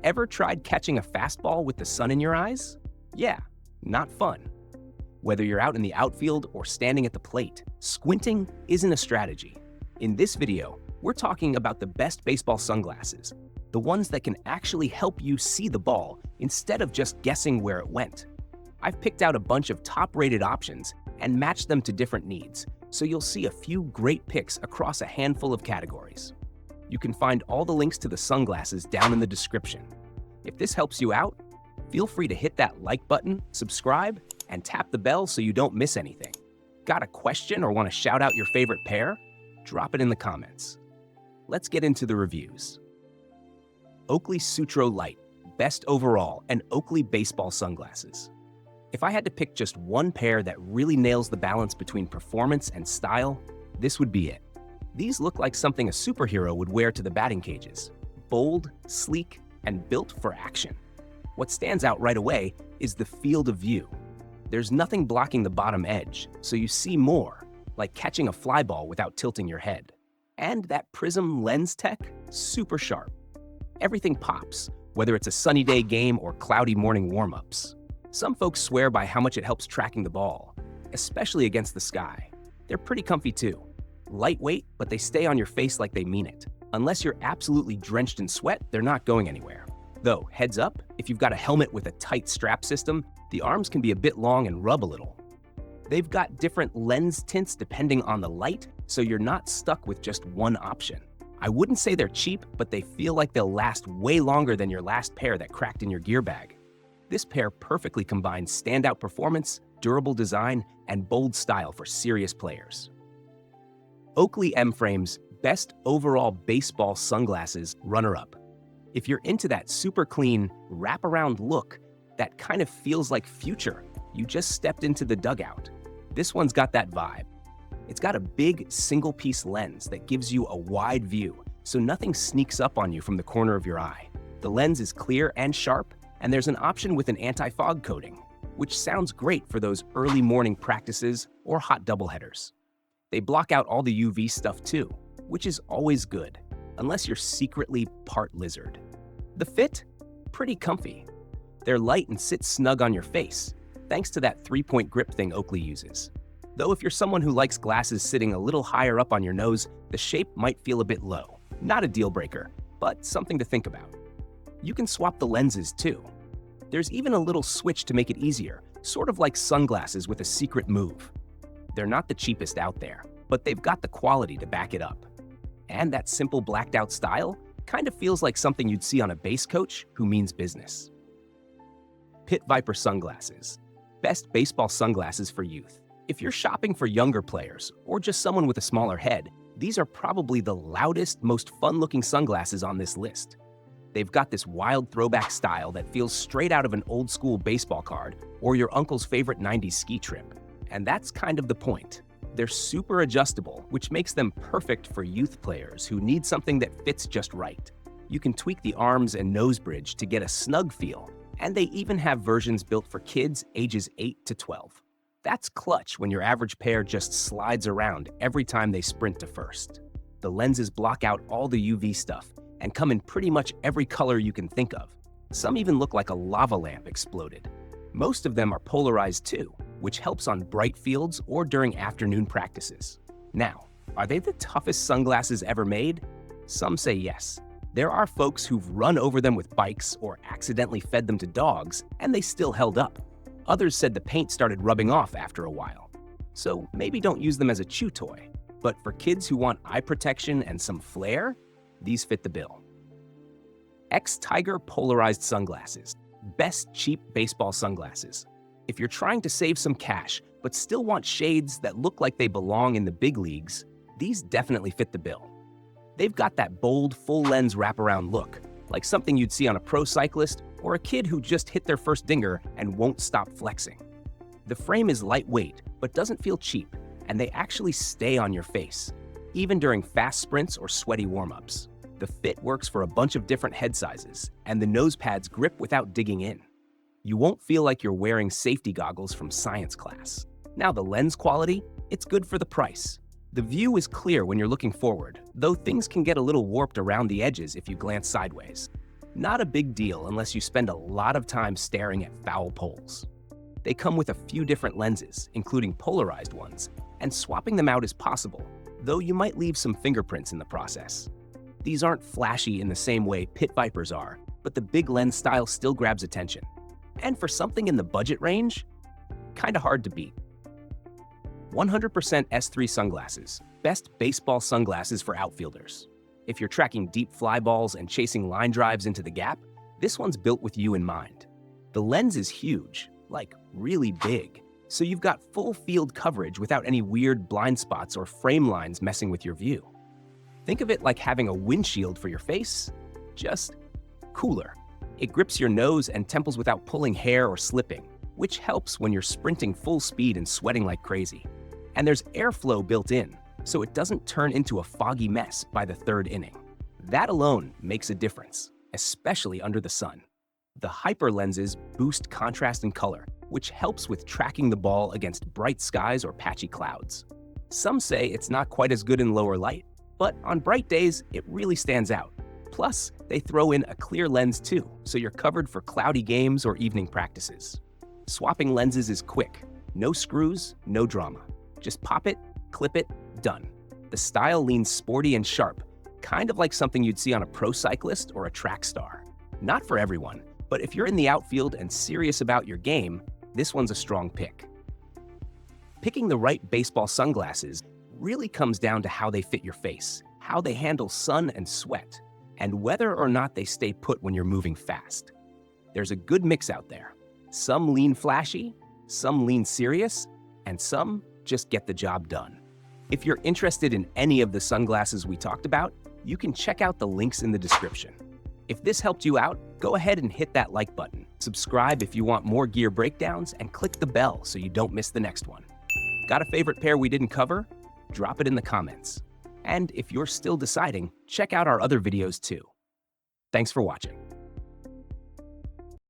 Ever tried catching a fastball with the sun in your eyes? Yeah, not fun. Whether you're out in the outfield or standing at the plate, squinting isn't a strategy. In this video, we're talking about the best baseball sunglasses, the ones that can actually help you see the ball instead of just guessing where it went. I've picked out a bunch of top-rated options and matched them to different needs, so you'll see a few great picks across a handful of categories. You can find all the links to the sunglasses down in the description. If this helps you out, feel free to hit that like button, subscribe, and tap the bell so you don't miss anything. Got a question or want to shout out your favorite pair? Drop it in the comments. Let's get into the reviews. Oakley Sutro Light, best overall, and Oakley baseball sunglasses. If I had to pick just one pair that really nails the balance between performance and style, this would be it. These look like something a superhero would wear to the batting cages. Bold, sleek, and built for action. What stands out right away is the field of view. There's nothing blocking the bottom edge, so you see more, like catching a fly ball without tilting your head. And that prism lens tech, super sharp. Everything pops, whether it's a sunny day game or cloudy morning warm-ups. Some folks swear by how much it helps tracking the ball, especially against the sky. They're pretty comfy too. Lightweight, but they stay on your face like they mean it. Unless you're absolutely drenched in sweat, they're not going anywhere. Though, heads up, if you've got a helmet with a tight strap system, the arms can be a bit long and rub a little. They've got different lens tints depending on the light, so you're not stuck with just one option. I wouldn't say they're cheap, but they feel like they'll last way longer than your last pair that cracked in your gear bag. This pair perfectly combines standout performance, durable design, and bold style for serious players. Oakley M-Frames Best Overall Baseball Sunglasses runner-up. If you're into that super clean, wraparound look that kind of feels like future, you just stepped into the dugout. This one's got that vibe. It's got a big single-piece lens that gives you a wide view, so nothing sneaks up on you from the corner of your eye. The lens is clear and sharp, and there's an option with an anti-fog coating, which sounds great for those early morning practices or hot doubleheaders. They block out all the UV stuff too, which is always good, unless you're secretly part lizard. The fit? Pretty comfy. They're light and sit snug on your face, thanks to that 3-point grip thing Oakley uses. Though if you're someone who likes glasses sitting a little higher up on your nose, the shape might feel a bit low. Not a deal breaker, but something to think about. You can swap the lenses too. There's even a little switch to make it easier, sort of like sunglasses with a secret move. They're not the cheapest out there, but they've got the quality to back it up. And that simple blacked out style kind of feels like something you'd see on a base coach who means business. Pit Viper Sunglasses. Best baseball sunglasses for youth. If you're shopping for younger players or just someone with a smaller head, these are probably the loudest, most fun-looking sunglasses on this list. They've got this wild throwback style that feels straight out of an old-school baseball card or your uncle's favorite 90s ski trip. And that's kind of the point. They're super adjustable, which makes them perfect for youth players who need something that fits just right. You can tweak the arms and nose bridge to get a snug feel, and they even have versions built for kids ages 8 to 12. That's clutch when your average pair just slides around every time they sprint to first. The lenses block out all the UV stuff and come in pretty much every color you can think of. Some even look like a lava lamp exploded. Most of them are polarized too, which helps on bright fields or during afternoon practices. Now, are they the toughest sunglasses ever made? Some say yes. There are folks who've run over them with bikes or accidentally fed them to dogs, and they still held up. Others said the paint started rubbing off after a while. So maybe don't use them as a chew toy. But for kids who want eye protection and some flair, these fit the bill. X-Tiger Polarized Sunglasses. Best cheap baseball sunglasses. If you're trying to save some cash, but still want shades that look like they belong in the big leagues, these definitely fit the bill. They've got that bold, full-lens wraparound look, like something you'd see on a pro cyclist or a kid who just hit their first dinger and won't stop flexing. The frame is lightweight, but doesn't feel cheap, and they actually stay on your face, even during fast sprints or sweaty warm-ups. The fit works for a bunch of different head sizes, and the nose pads grip without digging in. You won't feel like you're wearing safety goggles from science class. Now the lens quality, it's good for the price. The view is clear when you're looking forward, though things can get a little warped around the edges if you glance sideways. Not a big deal unless you spend a lot of time staring at foul poles. They come with a few different lenses, including polarized ones, and swapping them out is possible, though you might leave some fingerprints in the process. These aren't flashy in the same way Pit Vipers are, but the big lens style still grabs attention. And for something in the budget range, kinda hard to beat. 100% S3 sunglasses, best baseball sunglasses for outfielders. If you're tracking deep fly balls and chasing line drives into the gap, this one's built with you in mind. The lens is huge, like really big, so you've got full field coverage without any weird blind spots or frame lines messing with your view. Think of it like having a windshield for your face, just cooler. It grips your nose and temples without pulling hair or slipping, which helps when you're sprinting full speed and sweating like crazy. And there's airflow built in, so it doesn't turn into a foggy mess by the third inning. That alone makes a difference, especially under the sun. The hyper lenses boost contrast and color, which helps with tracking the ball against bright skies or patchy clouds. Some say it's not quite as good in lower light, but on bright days, it really stands out. Plus, they throw in a clear lens too, so you're covered for cloudy games or evening practices. Swapping lenses is quick. No screws, no drama. Just pop it, clip it, done. The style leans sporty and sharp, kind of like something you'd see on a pro cyclist or a track star. Not for everyone, but if you're in the outfield and serious about your game, this one's a strong pick. Picking the right baseball sunglasses really comes down to how they fit your face, how they handle sun and sweat, and whether or not they stay put when you're moving fast. There's a good mix out there. Some lean flashy, some lean serious, and some just get the job done. If you're interested in any of the sunglasses we talked about, you can check out the links in the description. If this helped you out, go ahead and hit that like button. Subscribe if you want more gear breakdowns, and click the bell so you don't miss the next one. Got a favorite pair we didn't cover? Drop it in the comments. And if you're still deciding, check out our other videos too. Thanks for watching.